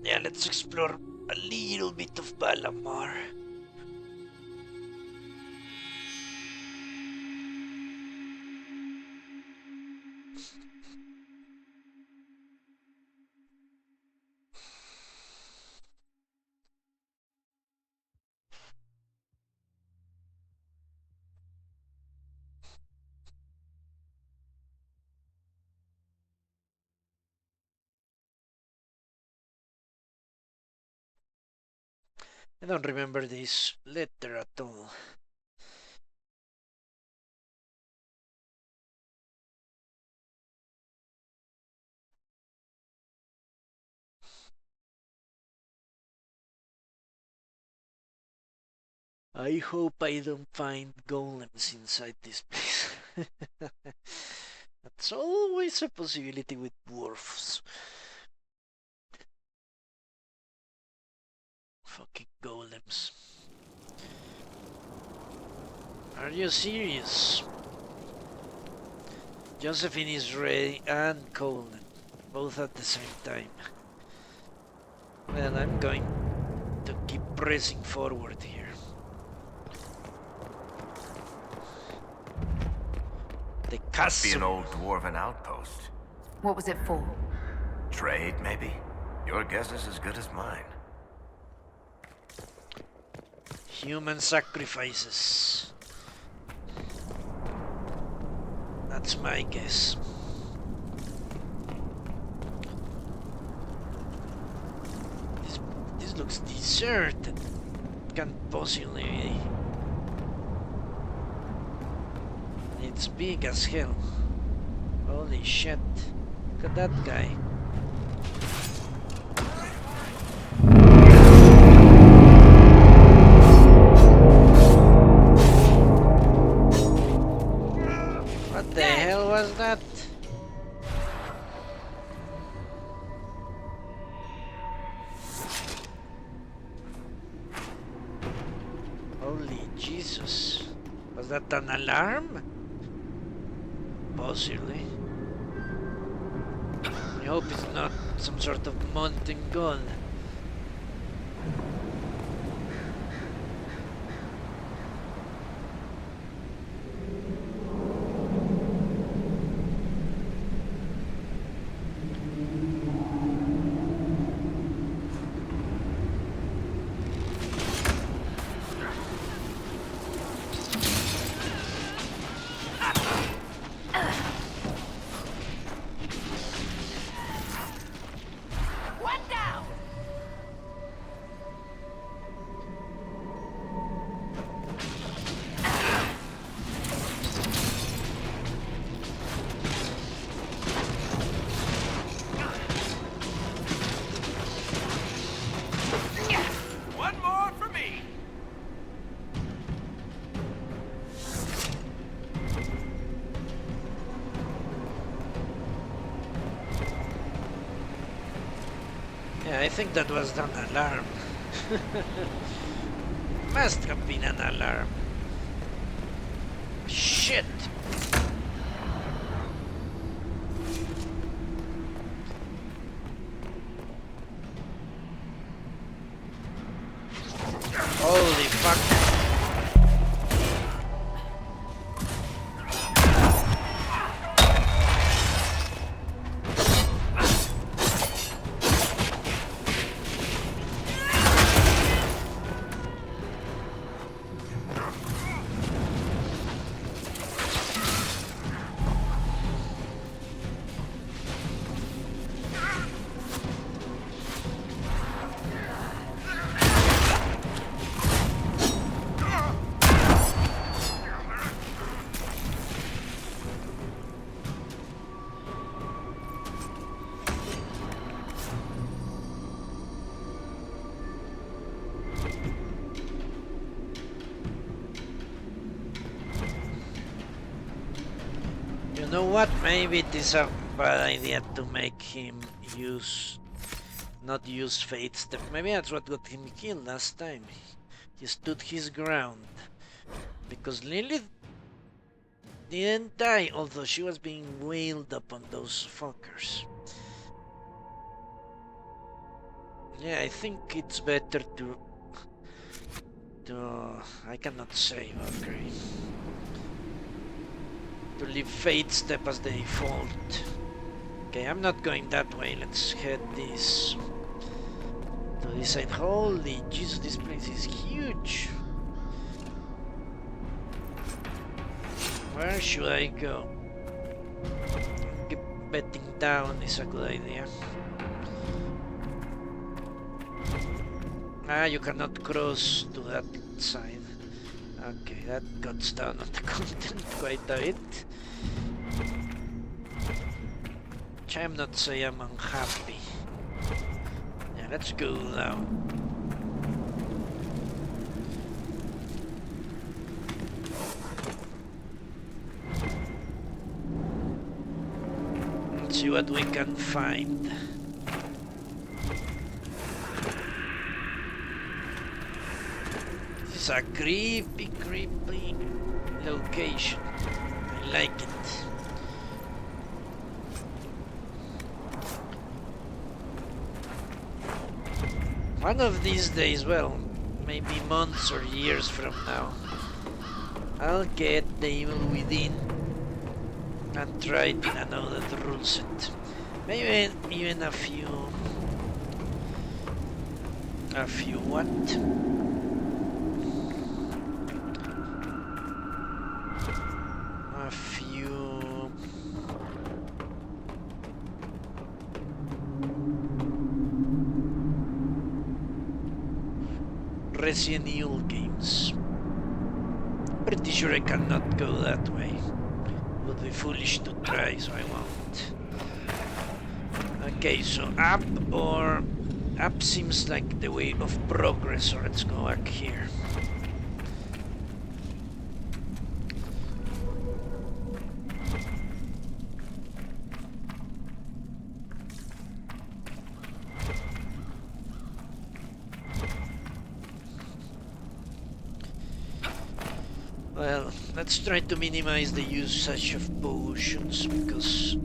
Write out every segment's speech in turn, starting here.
Yeah, let's explore a little bit of Valammar. I don't remember this letter at all. I hope I don't find golems inside this place. That's always a possibility with dwarfs. Fucking golems. Are you serious? Josephine is ready and Colin, both at the same time. Well, I'm going to keep pressing forward here. The castle. Be an old dwarven outpost. What was it for? Trade, maybe? Your guess is as good as mine. Human sacrifices. That's my guess. This looks deserted. Can't possibly be. It's big as hell. Holy shit. Look at that guy. What the hell was that? Holy Jesus. Was that an alarm? Possibly. I hope it's not some sort of mountain gun. Yeah, I think that was an alarm. Must have been an alarm. Shit! Holy fuck! You know what? Maybe it is a bad idea to make him not use Fate Step. Maybe that's what got him killed last time. He stood his ground. Because Lilith didn't die, although she was being wailed upon those fuckers. Yeah, I think it's better to I cannot save, okay. To leave fate step as the default. Okay, I'm not going that way. Let's head this to this side. Holy Jesus, this place is huge. Where should I go? Keep betting down is a good idea. Ah, you cannot cross to that side. Okay, that cuts down on the content quite a bit. Which I'm not saying I'm unhappy. Yeah, let's go now. Let's see what we can find. This is a creepy location. I like it. One of these days, well, maybe months or years from now, I'll get the Evil Within and try it in another Ruleset. Maybe even a few what? A few Resident Evil games. Pretty sure I cannot go that way. Would be foolish to try, so I won't. Okay, so up seems like the way of progress, so let's go back here. Well, let's try to minimize the usage of potions, because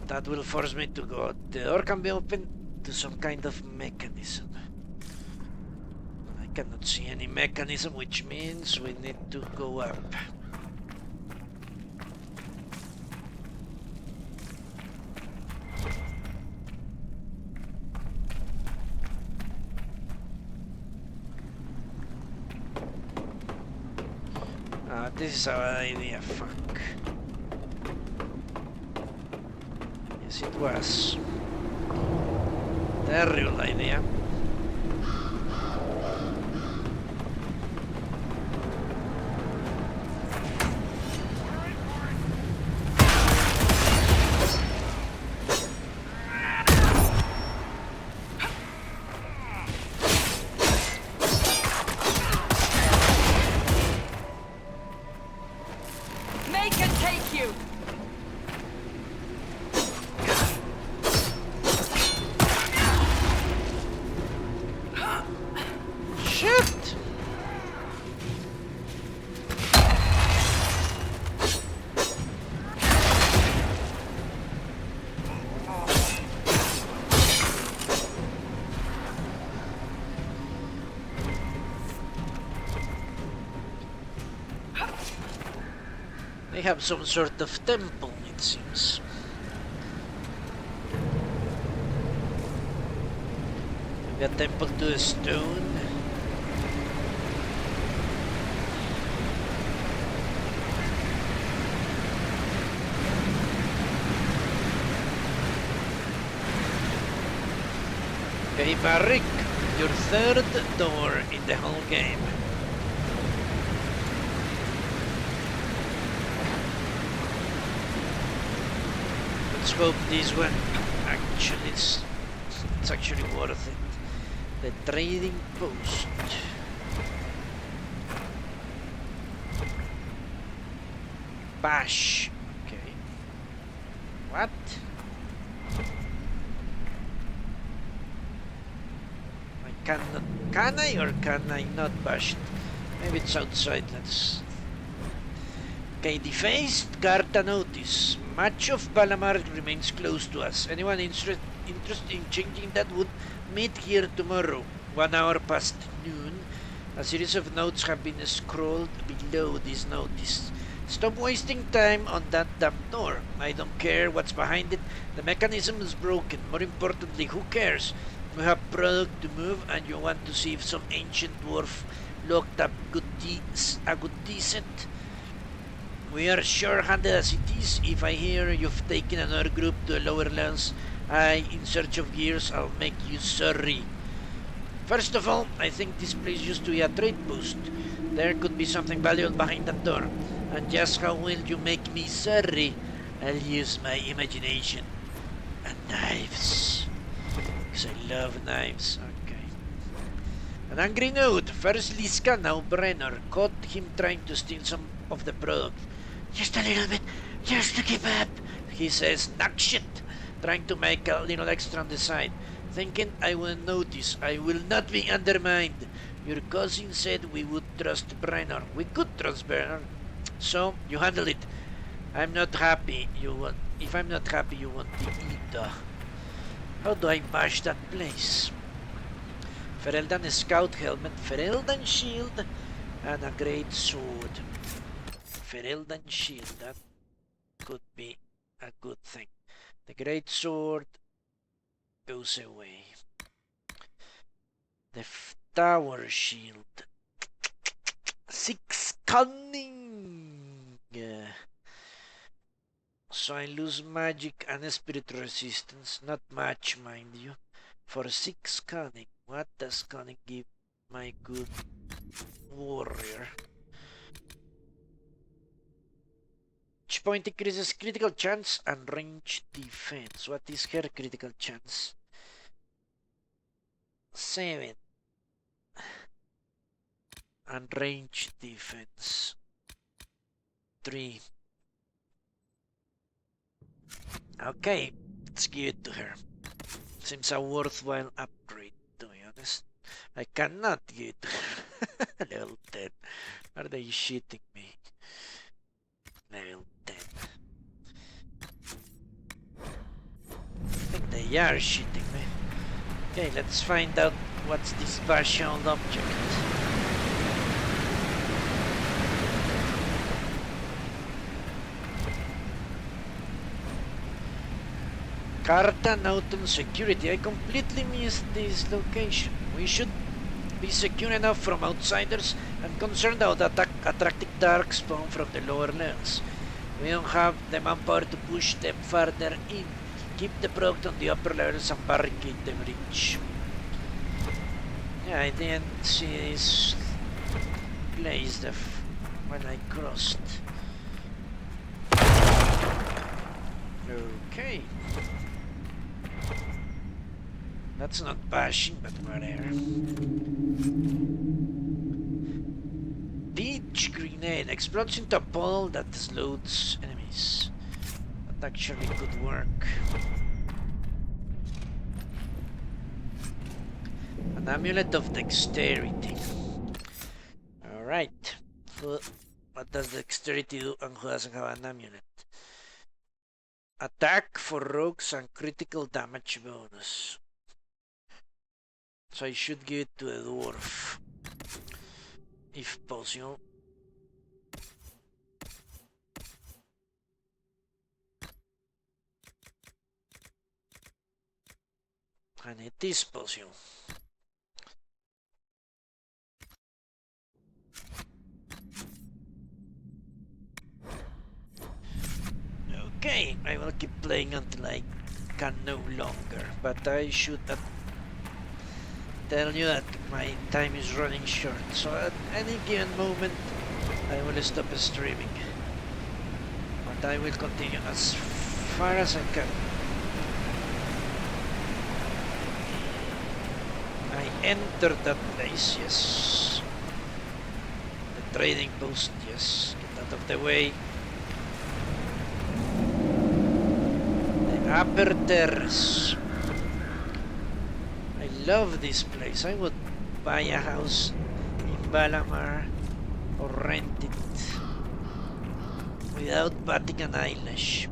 that will force me to go. The door can be opened to some kind of mechanism. I cannot see any mechanism, which means we need to go up. This is our idea, fuck. Yes, it was. Terrible idea. They have some sort of temple, it seems. Maybe a temple to a stone. Okay, Barrick, your third door in the whole game. Let's hope this one actually it's actually worth it. The trading post. Bash. Okay. What? I cannot. Can I or can I not bash it? Maybe it's outside. Let's. Okay, defaced Carta notice. Much of Valammar remains close to us. Anyone interested in changing that would meet here tomorrow, 1 hour past noon. A series of notes have been scrolled below this notice. Stop wasting time on that damn door. I don't care what's behind it. The mechanism is broken. More importantly, who cares? We have product to move, and you want to see if some ancient dwarf locked up a good decent. We are sure-handed as it is. If I hear you've taken another group to the lower lands in search of gears, I'll make you sorry. First of all, I think this place used to be a trade post. There could be something valuable behind that door. And just how will you make me sorry? I'll use my imagination. And knives. Because I love knives. Okay. An angry note. First Liska, now Brenner. Caught him trying to steal some of the product. Just a little bit. Just to keep up. He says, knock shit. Trying to make a little extra on the side. Thinking I will notice. I will not be undermined. Your cousin said we would trust Brenner. We could trust Brenner. So, you handle it. I'm not happy. If I'm not happy, you won't be either. How do I bash that place? Fereldan scout helmet, Fereldan shield, and a great sword. Fereldan shield, that could be a good thing. The great sword goes away. The tower shield. 6 cunning. So I lose magic and spirit resistance. Not much, mind you. For 6 cunning. What does cunning give my good warrior? Each point increases critical chance and range defense. What is her critical chance? 7. And range defense 3. Okay, let's give it to her. Seems a worthwhile upgrade, to be honest. I cannot give it to her. Level 10. Are they shitting me? Level 10. I think they are shitting me. Okay, let's find out what's this partial object. Carta note on security. I completely missed this location. We should be secure enough from outsiders. I'm concerned about attracting darkspawn from the lower lands. We don't have the manpower to push them further in. Keep the product on the upper levels and barricade the bridge. Yeah, I didn't see this place when I crossed. Okay. That's not bashing, but whatever. Beach grenade explodes into a puddle that slows enemies. That actually could work. An amulet of dexterity. Alright. What does dexterity do and who doesn't have an amulet? Attack for rogues and critical damage bonus. So I should give it to the dwarf, if possible. And it is possible. Okay, I will keep playing until I can no longer, but I should tell you that my time is running short, so at any given moment I will stop streaming, but I will continue as far as I can. I entered that place, yes. The trading post, yes. Get out of the way. The upper terrace. I love this place. I would buy a house in Valammar or rent it without batting an eyelash.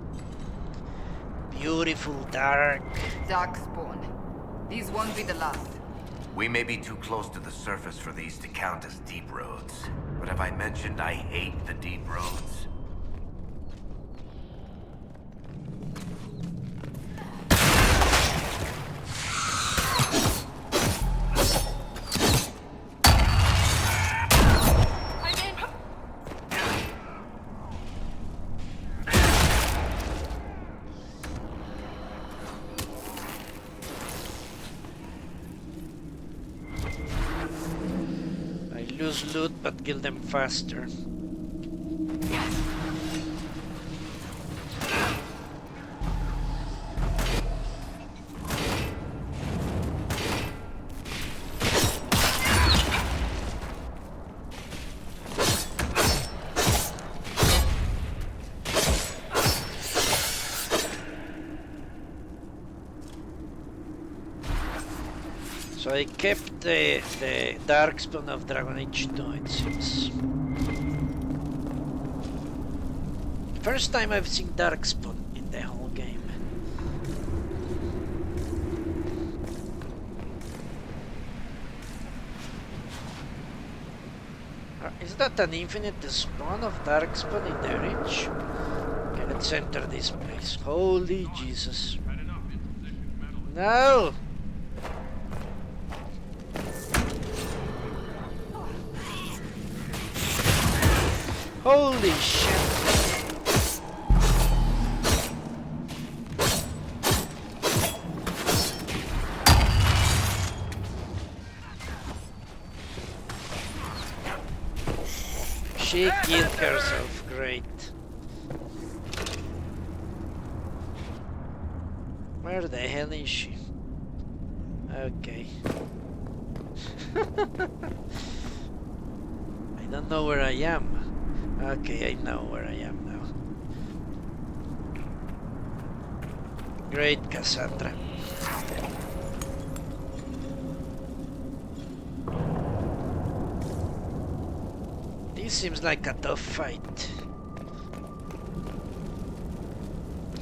beautiful dark. Darkspawn. These won't be the last. We may be too close to the surface for these to count as deep roads. But have I mentioned I hate the deep roads? Lose loot but kill them faster. So I kept the Darkspawn of Dragon Age 2, it seems. First time I've seen Darkspawn in the whole game. Is that an infinite spawn of Darkspawn in the Reach? Okay, let's enter this place. Holy Jesus. No! Holy shit! She killed herself, great. Where the hell is she? Okay. I don't know where I am. Okay, I know where I am now. Great, Cassandra. This seems like a tough fight.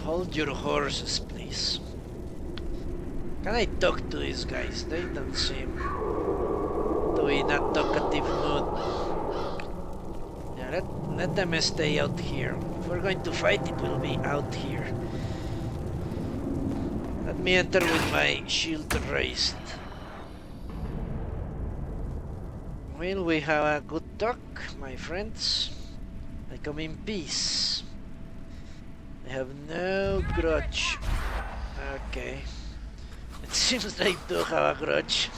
Hold your horses, please. Can I talk to these guys? They don't seem to be in a talkative mood. Yeah, let them stay out here. If we're going to fight, it will be out here. Let me enter with my shield raised. Well, we have a good talk, my friends. I come in peace. I have no grudge. Okay. It seems they do have a grudge.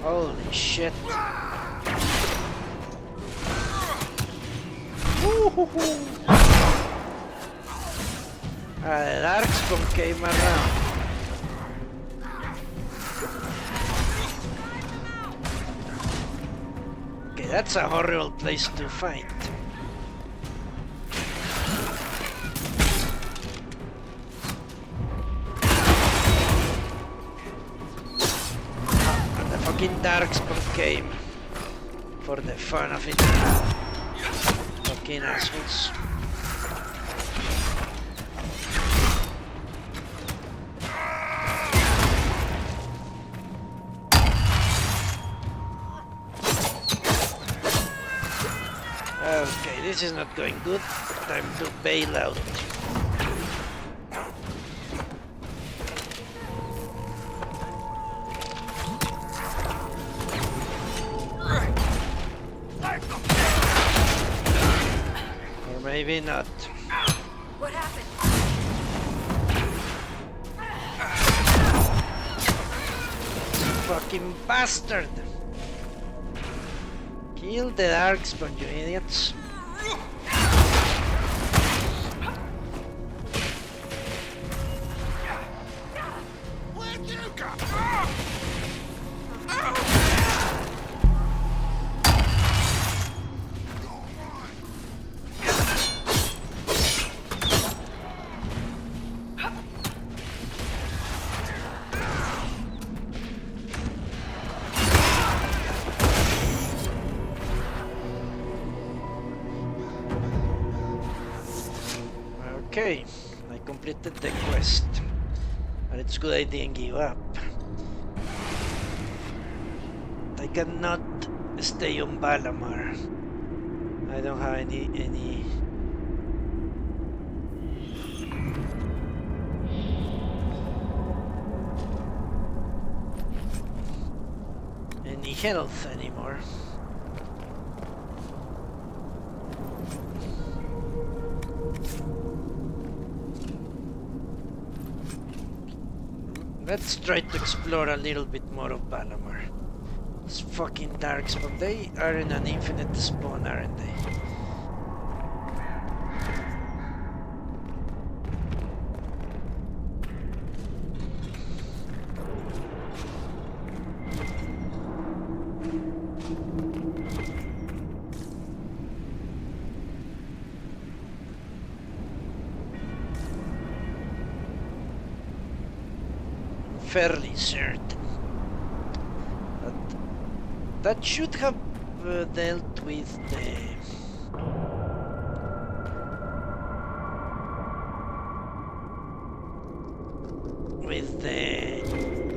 Holy shit. The Darkspawn came around. Okay, that's a horrible place to fight. And the fucking Darkspawn came for the fun of it. Fucking assholes. Okay, this is not going good. Time to bail out. Or maybe not. What happened? Fucking bastard! Kill the Darkspawn, you idiots. Where'd you go? Okay, I completed the quest. But it's good I didn't give up. I cannot stay on Valammar. I don't have any health anymore. Let's try to explore a little bit more of Valammar. These fucking dark spawn. They are in an infinite spawn, aren't they? Fairly certain. But that should have dealt with the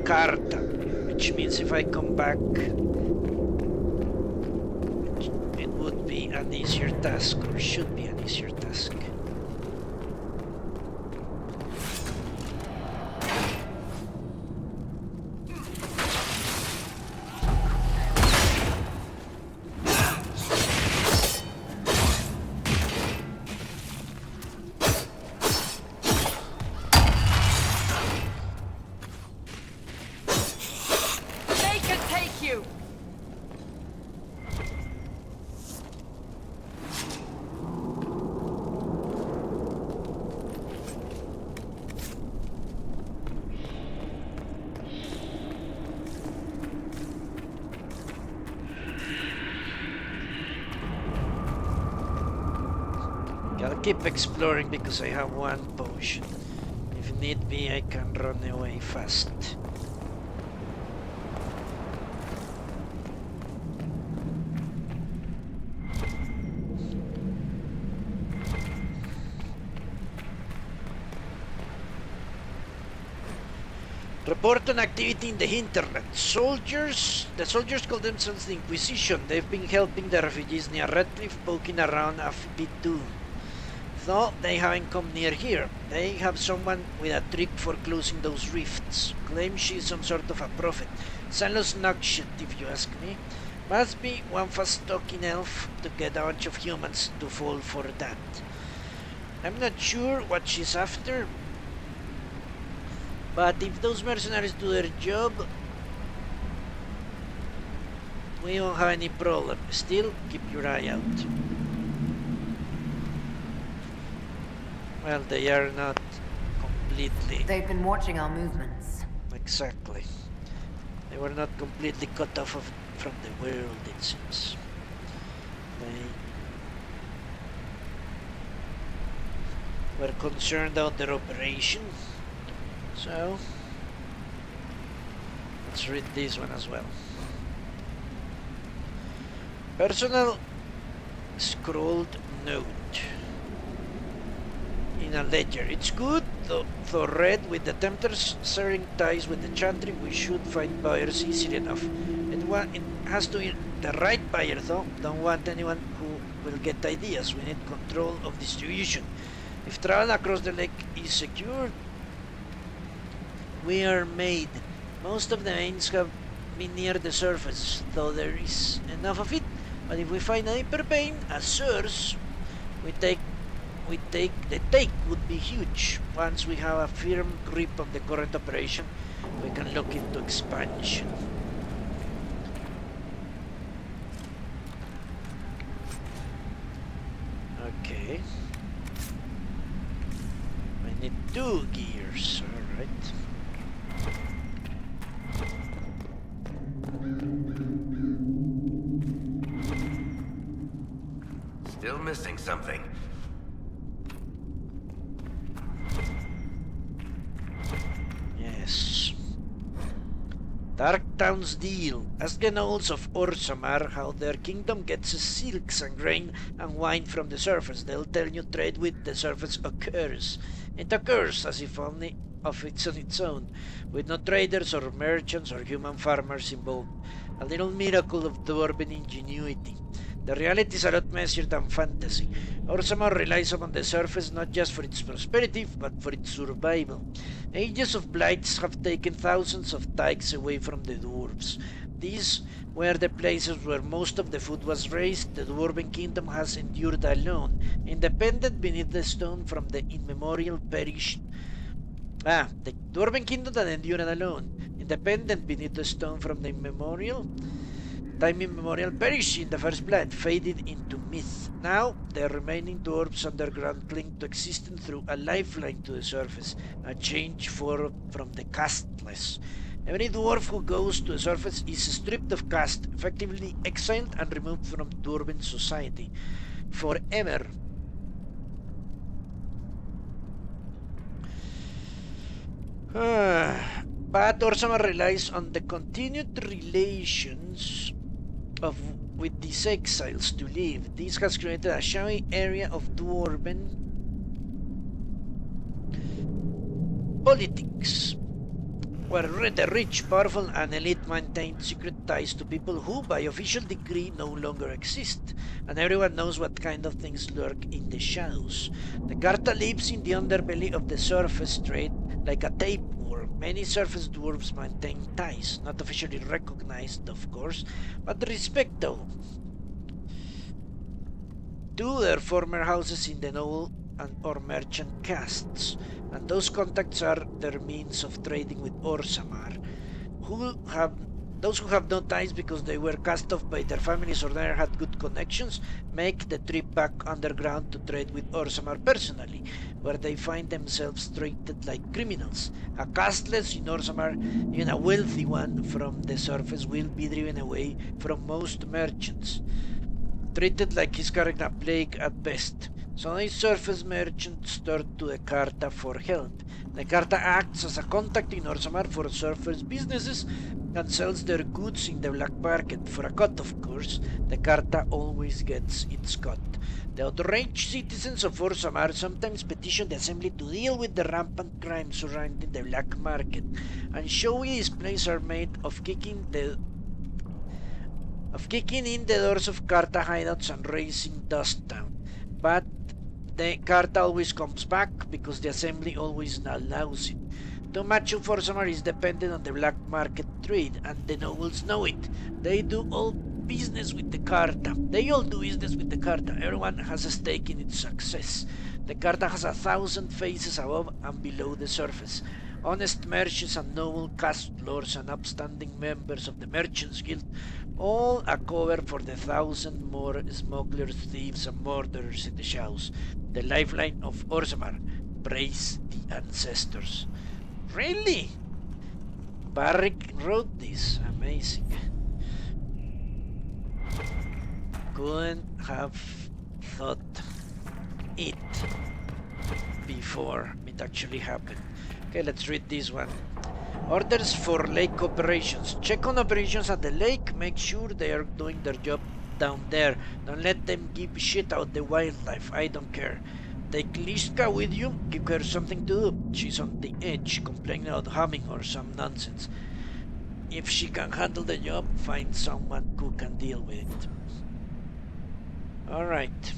Carta, which means if I come back, it would be an easier task, or should be an easier task. I'll keep exploring because I have one potion. If need be, I can run away fast. Report on activity in the Hinterlands. The soldiers call themselves the Inquisition. They've been helping the refugees near Redcliffe, poking around P.62. Though they haven't come near here. They have someone with a trick for closing those rifts. Claim she's some sort of a prophet. Silas Nugshit, if you ask me. Must be one fast-talking elf to get a bunch of humans to fall for that. I'm not sure what she's after, but if those mercenaries do their job, we won't have any problem. Still, keep your eye out. Well, they are not completely... They've been watching our movements. Exactly. They were not completely cut off from the world, it seems. They were concerned about their operation. So, let's read this one as well. Personal scrolled note. In a ledger. It's good, though read, with the Tempters searing ties with the Chantry, we should find buyers easily enough. It has to be the right buyer, though. Don't want anyone who will get ideas. We need control of distribution. If travel across the lake is secured, we are made. Most of the mains have been near the surface, though there is enough of it. But if we find a deeper vein, a source, the take would be huge. Once we have a firm grip of the current operation, we can look into expansion. Okay. I need 2 gears, alright. Still missing something. Yes. Darktown's deal. Ask the nobles of Orzammar how their kingdom gets silks and grain and wine from the surface. They'll tell you trade with the surface occurs. It occurs as if only of it's on its own, with no traders or merchants or human farmers involved. A little miracle of dwarven ingenuity. The reality is a lot messier than fantasy. Orzammar relies upon the surface not just for its prosperity, but for its survival. Ages of blights have taken thousands of tykes away from the dwarves. These were the places where most of the food was raised. The dwarven kingdom has endured alone, independent beneath the stone from the immemorial perished. The dwarven kingdom that endured alone, independent beneath the stone from the time immemorial perished in the first blood, faded into myth. Now, the remaining dwarves underground cling to existence through a lifeline to the surface, a change from the casteless. Every dwarf who goes to the surface is stripped of caste, effectively exiled and removed from dwarven society forever. But Orzammar relies on the continued relations with these exiles to live. This has created a shabby area of dwarven politics, where the rich, powerful, and elite maintain secret ties to people who, by official decree, no longer exist, and everyone knows what kind of things lurk in the shadows. The Carta lives in the underbelly of the surface trade like a tapeworm. Many surface dwarves maintain ties, not officially recognized, of course, but respectable, to their former houses in the noble or merchant castes, and those contacts are their means of trading with Orzammar. Those who have no ties because they were cast off by their families or never had good connections make the trip back underground to trade with Orzammar personally, where they find themselves treated like criminals. A castless in Orzammar, even a wealthy one from the surface, will be driven away from most merchants, treated like he's carrying a plague at best. So these surface merchants turn to the Carta for help. The Carta acts as a contact in Orzammar for surface businesses and sells their goods in the black market for a cut, of course. The Carta always gets its cut. The outraged citizens of Orzammar sometimes petition the Assembly to deal with the rampant crime surrounding the black market, and showy displays are made of kicking in the doors of Carta hideouts and raising dust down. But the Carta always comes back because the Assembly always allows it. Too much of Orzammar is dependent on the black market trade, and the nobles know it. They do all business with the Carta. Everyone has a stake in its success. The Carta has 1,000 faces above and below the surface. Honest merchants and noble caste lords and upstanding members of the Merchants Guild, all a cover for the 1,000 more smugglers, thieves, and murderers in the shadows. The lifeline of Orzammar. Praise the ancestors. Really? Barrick wrote this. Amazing. Couldn't have thought it before it actually happened. Okay, let's read this one. Orders for lake operations. Check on operations at the lake. Make sure they are doing their job down there. Don't let them give shit out the wildlife. I don't care. Take Lishka with you. Give her something to do. She's on the edge, complaining about humming or some nonsense. If she can handle the job, find someone who can deal with it. Alright.